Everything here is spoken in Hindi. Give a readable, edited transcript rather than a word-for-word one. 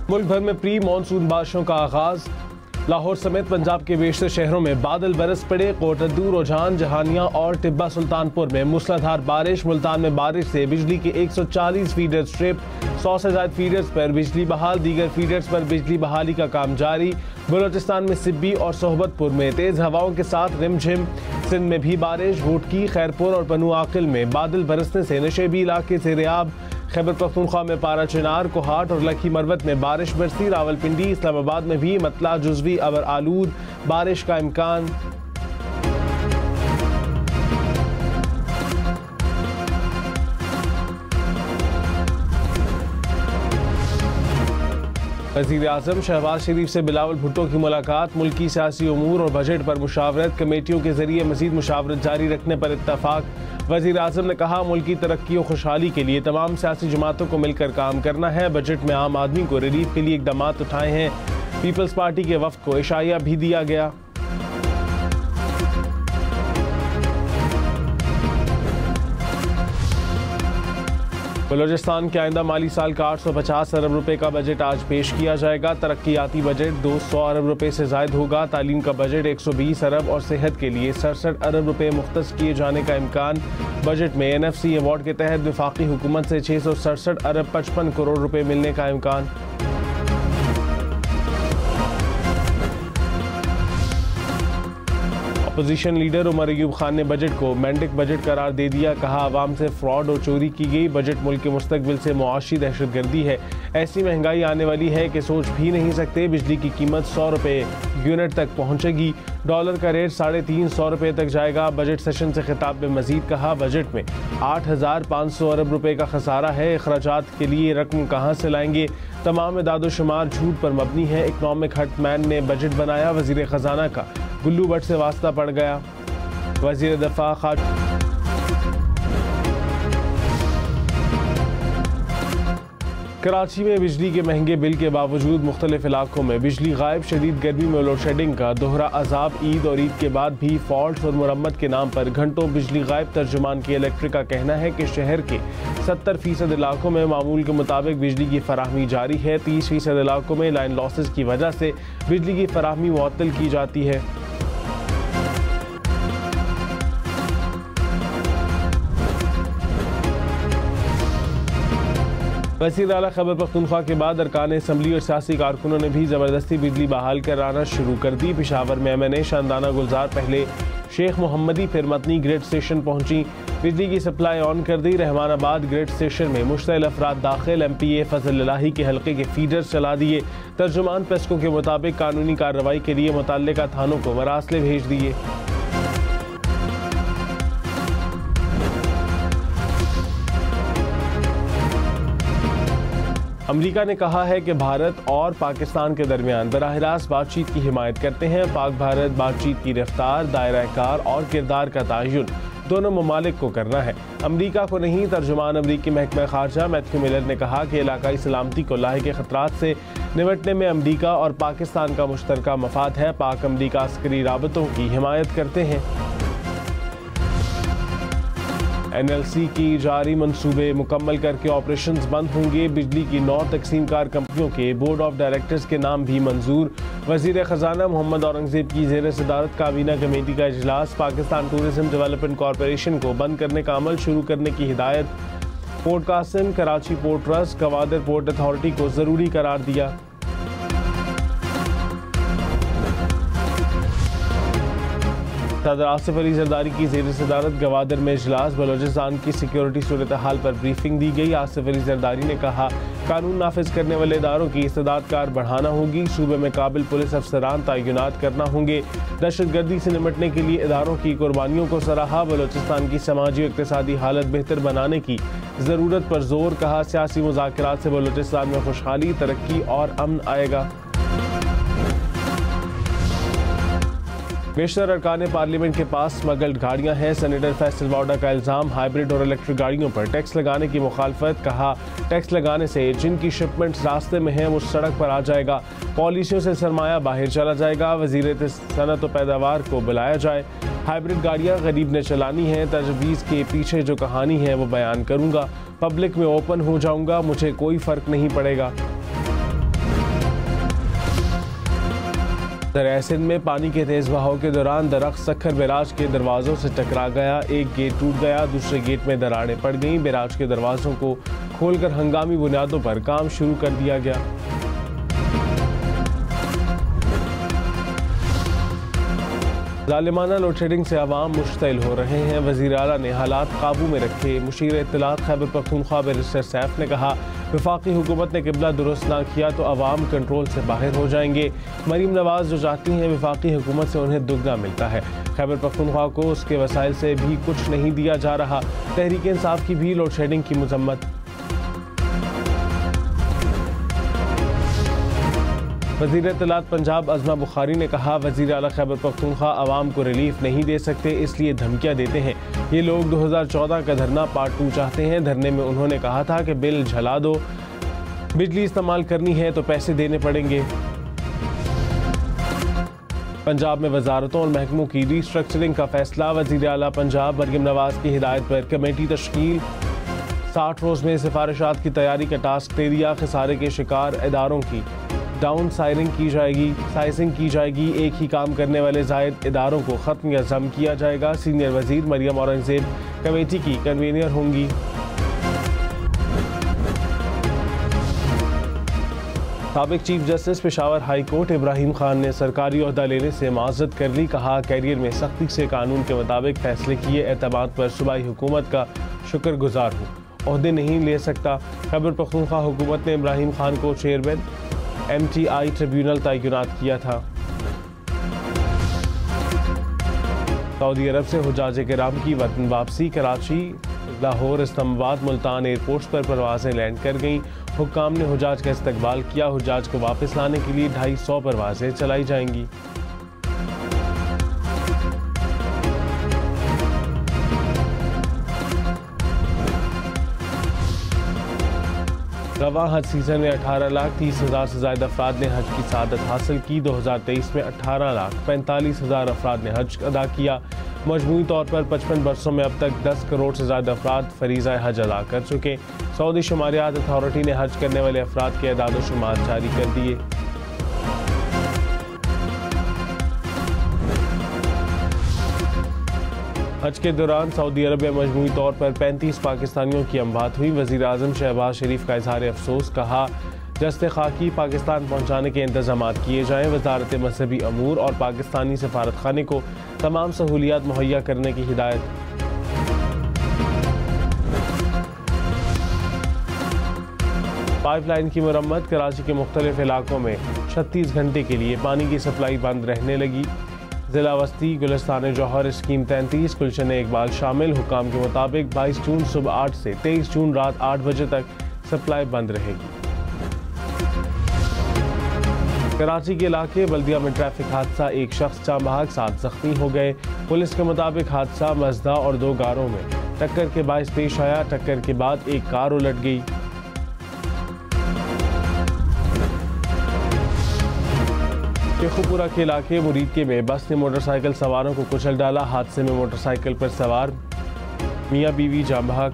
मुल्क भर में प्री मानसून बारिशों का आगाज। लाहौर समेत पंजाब के बेशतर शहरों में बादल बरस पड़े। कोटद्दू, रोजान, जहानिया और टिब्बा सुल्तानपुर में मूसलाधार बारिश। मुल्तान में बारिश से बिजली के 140 फीडर स्ट्रिप, 100 से ज्यादा फीडर्स पर बिजली बहाल। दीगर फीडर्स पर बिजली बहाली का काम जारी। बलोचिस्तान में सिब्बी और सोहबतपुर में तेज हवाओं के साथ रिमझिम। सिंध में भी बारिश। घोटकी, खैरपुर और बनू आकिल में बादल बरसने से नशेबी इलाके से रेयाब। खैबर पख्तूनख्वा में पारा चिनार, कोहाट और लखी मरवत में बारिश बरसी। रावलपिंडी, इस्लामाबाद में भी मतला जुजवी अबर आलूद, बारिश का इम्कान। वज़ीर आज़म शहबाज शरीफ से बिलावल भुट्टो की मुलाकात। मुल्की सियासी उमूर और बजट पर मुशावरत। कमेटियों के जरिए मजीद मुशावरत जारी रखने पर इत्तफाक। वज़ीर आज़म ने कहा, मुल्की तरक्की और खुशहाली के लिए तमाम सियासी जमातों को मिलकर काम करना है। बजट में आम आदमी को रिलीफ के लिए इकदाम उठाए हैं। पीपल्स पार्टी के वफ्द को इशाया भी दिया गया। बलोचिस्तान के आइंदा माली साल का 850 अरब रुपए का बजट आज पेश किया जाएगा। तरक्याती बजट 200 अरब रुपए से ज्यादा होगा। तालीम का बजट 120 अरब और सेहत के लिए 67 अरब रुपए मुख्तस किए जाने का इम्कान। बजट में NFC अवार्ड के तहत वफाकी हुकूमत से 667 अरब 55 करोड़ रुपए मिलने का इम्कान। अपोजिशन लीडर उमर अयूब खान ने बजट को मैंडेक बजट करार दे दिया। कहा, आवाम से फ्रॉड और चोरी की गई। बजट मुल्क के मुस्तकबिल से मुआशी दहशतगर्दी है। ऐसी महंगाई आने वाली है कि सोच भी नहीं सकते। बिजली की कीमत 100 रुपए यूनिट तक पहुंचेगी। डॉलर का रेट 350 रुपए तक जाएगा। बजट सेशन से खिताब में मजीद कहा, बजट में 8500 अरब रुपए का खसारा है। अखराजात के लिए रकम कहाँ से लाएंगे? तमाम इदादोशुमार झूठ पर मबनी है। इकनॉमिक हटमैन ने बजट बनाया। वजीर खजाना का गुल्लू भट्ट से वास्ता पड़ गया। वजीर दफा कराची में बिजली के महंगे बिल के बावजूद मुख्तलिफ इलाकों में बिजली गायब। शदीद गर्मी में लोड शेडिंग का दोहरा अजाब। ईद और ईद के बाद भी फॉल्ट और मुरम्मत के नाम पर घंटों बिजली गायब। तर्जुमान की इलेक्ट्रिक का कहना है कि शहर के 70% इलाकों में मामूल के मुताबिक बिजली की फराहमी जारी है। 30% इलाकों में लाइन लॉसेस की वजह से बिजली की फराहमी मुअत्तल की जाती है। वज़ीर आला खैबर पख्तूनख्वा के बाद अरकान असम्बली और सियासी कारकुनों ने भी ज़बरदस्ती बिजली बहाल कराना शुरू कर दी। पेशावर में MNA शानदाना गुलजार पहले शेख मोहम्मदी फिर मतनी ग्रिड स्टेशन पहुंची। बिजली की सप्लाई ऑन कर दी। रहमानाबाद ग्रिड स्टेशन में मुश्तइल अफराद दाखिल। MPA फजल इलाही के हल्के के फीडर्स चला दिए। तर्जुमान पेस्को के मुताबिक कानूनी कार्रवाई के लिए मुतल्लिका थानों को मरासले भेज दिए। अमेरिका ने कहा है कि भारत और पाकिस्तान के दरमियान बराह रास्त बातचीत की हिमायत करते हैं। पाक भारत बातचीत की रफ्तार, दायरा कार और किरदार का तयन दोनों ममालिक को करना है, अमेरिका को नहीं। तर्जुमान अमरीकी महकमा खारजा मैथ्यू मिलर ने कहा कि इलाकाई सलामती को लाहिक खतरात से निपटने में अमरीका और पाकिस्तान का मुश्तरका मफाद है। पाक अमरीका अस्करी राबतों की हिमायत करते हैं। NLC की जारी मंसूबे मुकम्मल करके ऑपरेशंस बंद होंगे। बिजली की 9 तकसीमकार कंपनियों के बोर्ड ऑफ डायरेक्टर्स के नाम भी मंजूर। वजीर खजाना मोहम्मद औरंगजेब की ज़ेर सदारत काबीना कमेटी का इजलास। पाकिस्तान टूरिज्म डेवलपमेंट कॉरपोरेशन को बंद करने का अमल शुरू करने की हिदायत। Port Qasim, Karachi port trust, Gwadar port authority को ज़रूरी करार दिया। सदर आसिफ अली जरदारी की ज़ेर सदारत गवादर में इजलास। बलोचिस्तान की सिक्योरिटी सूरत हाल पर ब्रीफिंग दी गई। आसिफ अली जरदारी ने कहा, कानून नाफिज करने वाले इदारों की इस्तेदाद कार बढ़ाना होगी। सूबे में काबिल पुलिस अफसरान तैनात करना होंगे। दहशतगर्दी से निपटने के लिए इदारों की कुर्बानियों को सराहा। बलोचिस्तान की समाजी और इक़्तिसादी हालत बेहतर बनाने की ज़रूरत पर जोर। कहा, सियासी मुज़ाकरात से बलोचिस्तान में खुशहाली, तरक्की और अमन आएगा। बेशतर अरकान पार्लियामेंट के पास स्मगल्ड गाड़ियां हैं। सेनेटर फैसल वाडा का इल्ज़ाम, हाइब्रिड और इलेक्ट्रिक गाड़ियों पर टैक्स लगाने की मुखालफत। कहा, टैक्स लगाने से जिनकी शिपमेंट्स रास्ते में हैं वो सड़क पर आ जाएगा। पॉलिसियों से सरमाया बाहर चला जाएगा। वज़ीर सनत और पैदावार को बुलाया जाए। हाइब्रिड गाड़ियाँ गरीब ने चलानी हैं। तजवीज़ के पीछे जो कहानी है वो बयान करूँगा। पब्लिक में ओपन हो जाऊँगा, मुझे कोई फ़र्क नहीं पड़ेगा। दरिया सिंध में पानी के तेज बहाव के दौरान दरख्त सक्खर बैराज के दरवाजों से टकरा गया। एक गेट टूट गया, दूसरे गेट में दरारें पड़ गईं। बैराज के दरवाजों को खोलकर हंगामी बुनियादों पर काम शुरू कर दिया गया। जालिमाना लोड शेडिंग से आवाम मुश्तइल हो रहे हैं। वज़ीर आला ने हालात काबू में रखे। मुशीर इत्तलात खैबर पख्तूनख्वा बैरिस्टर सैफ ने कहा, वफाकी हुकूमत ने किबला दुरुस्त ना किया तो अवाम कंट्रोल से बाहर हो जाएंगे। मरीम नवाज जो चाहती हैं वफाकी हुकूमत से उन्हें दुगना मिलता है। खैबर पख्तूनख्वा को उसके वसाइल से भी कुछ नहीं दिया जा रहा। तहरीक इंसाफ की भी लोड शेडिंग की मजम्मत। वज़ीर इत्तलात पंजाब अज़मा बुखारी ने कहा, वज़ीर आला खैबर पख्तूनख्वा अवाम को रिलीफ नहीं दे सकते, इसलिए धमकियां देते हैं। ये लोग 2014 का धरना पार्ट 2 चाहते हैं। धरने में उन्होंने कहा था कि बिल झला दो, बिजली इस्तेमाल करनी है तो पैसे देने पड़ेंगे। पंजाब में वजारतों और महकमों की रीस्ट्रक्चरिंग का फैसला। वज़ीर आला पंजाब मरीम नवाज की हिदायत पर कमेटी तश्कील। 60 रोज़ में सिफारिशात की तैयारी का टास्क दे दिया। खसारे के शिकार इदारों की डाउन साइजिंग की जाएगी। एक ही काम करने वाले जायद इदारों को ख़त्म या ज़म किया जाएगा। सीनियर वज़ीर मरियम औरंगज़ेब कमेटी की कन्वीनर होंगी। साबिक chief justice Peshawar high court Ibrahim Khan ने सरकारी ओहदा लेने से माज़रत कर ली। कहा, कैरियर में सख्ती से कानून के मुताबिक फैसले किए एतमाद पर सूबाई हुकूमत का शुक्रगुजार हूँ। ओहदे नहीं ले सकता। खैबर पख्तूनख्वा हुकूमत ने इब्राहिम खान को चेयरमैन MTI ट्रिब्यूनल तैनात किया था। सऊदी अरब से हुज्जाज किराम की वतन वापसी। कराची, लाहौर, इस्लामाबाद, मुल्तान एयरपोर्ट्स पर परवाजें लैंड कर गईं। हुक्काम ने हुज्जाज का इस्तकबाल किया। हुज्जाज को वापस लाने के लिए 250 परवाजें चलाई जाएंगी। रवा हज सीजन में 18,30,000 से ज़ायद अफराद ने हज की सआदत हासिल की। 2023 में 18,45,000 अफराद ने हज अदा किया। मजमूई तौर पर 55 बरसों में अब तक 10 करोड़ से ज़्यादा अफराद फरीज़ा हज अदा कर चुके। सऊदी शुमारियात अथॉरिटी ने हज करने वाले अफराद के अदाद शुमार जारी कर दिए। हज के दौरान सऊदी अरब में मजमूई तौर पर 35 पाकिस्तानियों की अमवात हुई। वज़ीर आज़म शहबाज शरीफ का इज़हार अफसोस। कहा, दस्ते खाकी पाकिस्तान पहुँचाने के इंतजाम किए जाएँ। वज़ारत मज़हबी अमूर और पाकिस्तानी सफारत खाने को तमाम सहूलियात मुहैया करने की हिदायत। पाइपलाइन की मरम्मत। कराची के मुख्तलिफ इलाकों में 36 घंटे के लिए पानी की सप्लाई बंद रहने लगी। ज़िला वस्ती गुलिस्तान जौहर स्कीम 33 गुलशन इकबाल शामिल। हुकाम के मुताबिक 22 जून सुबह 8 से 23 जून रात 8 बजे तक सप्लाई बंद रहेगी। कराची के इलाके बल्दिया में ट्रैफिक हादसा। एक शख्स जाँ बहक, 7 जख्मी हो गए। पुलिस के मुताबिक हादसा मजदा और 2 कारों में टक्कर के बायस पेश आया। टक्कर के बाद एक कार उलट गई। शेखुपुरा के इलाके मुरीदके में बस ने मोटरसाइकिल सवारों को कुचल डाला। हादसे में मोटरसाइकिल पर सवार मियाँ बीवी जाँ बहक।